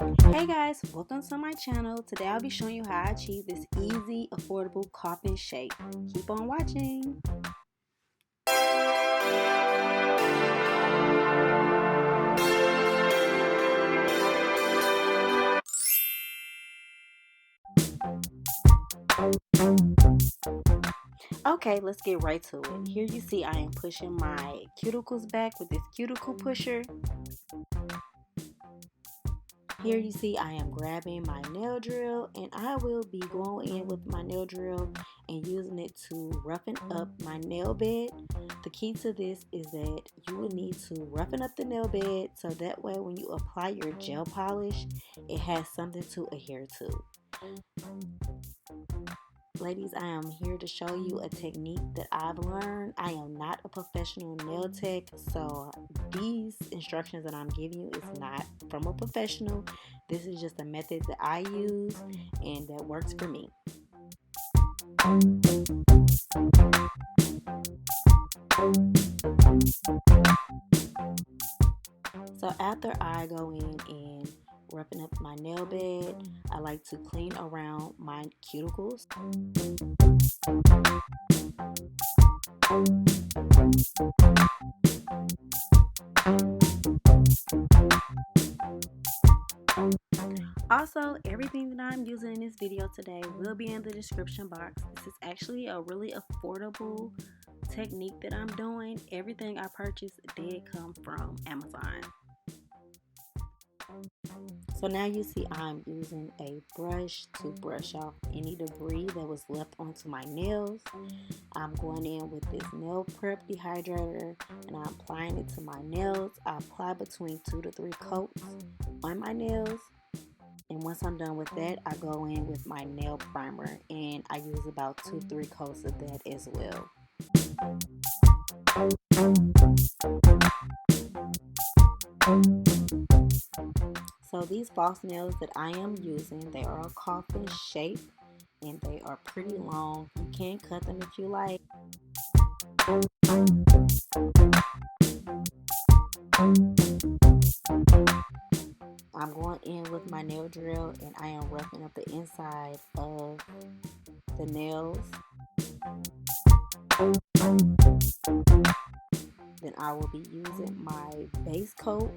Hey guys, welcome to my channel. Today I'll be showing you how I achieve this easy, affordable coffin shape. Keep on watching. Okay, let's get right to it. Here you see I am pushing my cuticles back with this cuticle pusher. Here you see I am grabbing my nail drill, and I will be going in with my nail drill and using it to roughen up my nail bed. The key to this is that you will need to roughen up the nail bed so that way when you apply your gel polish, it has something to adhere to. Ladies, I am here to show you a technique that I've learned. I am not a professional nail tech, so these instructions that I'm giving you is not from a professional. This is just a method that I use and that works for me. So after I go in and roughen up my nail bed, I like to clean around my cuticles. Also, everything that I'm using in this video today will be in the description box. This is actually a really affordable technique that I'm doing. Everything I purchased did come from Amazon. So now you see I'm using a brush to brush off any debris that was left onto my nails. I'm going in with this nail prep dehydrator and I'm applying it to my nails. I apply between 2 to 3 coats on my nails. And once I'm done with that, I go in with my nail primer and I use about 2-3 coats of that as well. So these false nails that I am using, they are a coffin shape and they are pretty long. You can cut them if you like. I'm going in with my nail drill and I am roughing up the inside of the nails. Then I will be using my base coat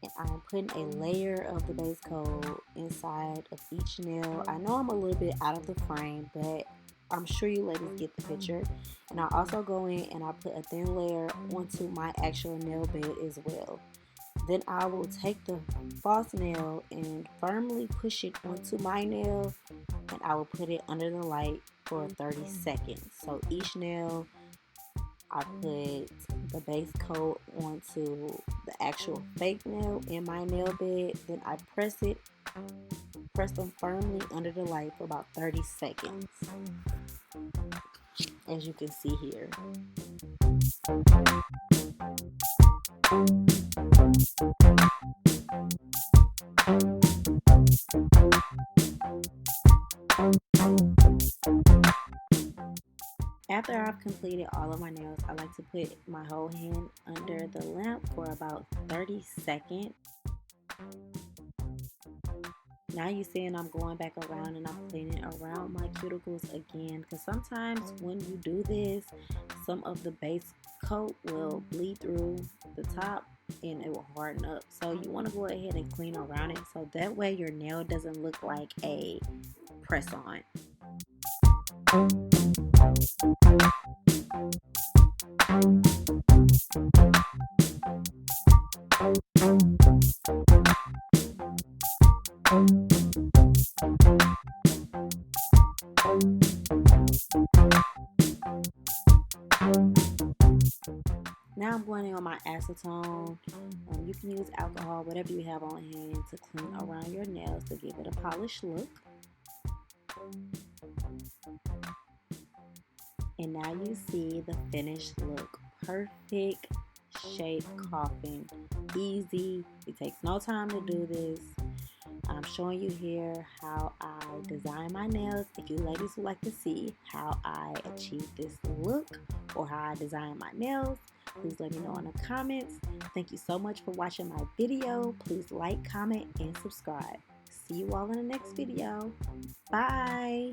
and I'm putting a layer of the base coat inside of each nail. I know I'm a little bit out of the frame, but I'm sure you ladies get the picture. And I also go in and I put a thin layer onto my actual nail bed as well. Then I will take the false nail and firmly push it onto my nail and I will put it under the light for 30 seconds. So each nail I put the base coat onto the actual fake nail in my nail bed. Then I press them firmly under the light for about 30 seconds. As you can see here. After I've completed all of my nails, I like to put my whole hand under the lamp for about 30 seconds. Now you see, and I'm going back around and I'm cleaning around my cuticles again, because sometimes when you do this, some of the base coat will bleed through the top and it will harden up. So you want to go ahead and clean around it so that way your nail doesn't look like a press on. Now I'm going in on my acetone. You can use alcohol, whatever you have on hand, to clean around your nails to give it a polished look. And now you see the finished look. Perfect shape coffin. Easy. It takes no time to do this. I'm showing you here how I design my nails. If you ladies would like to see how I achieve this look or how I design my nails, please let me know in the comments. Thank you so much for watching my video. Please like, comment, and subscribe. See you all in the next video. Bye.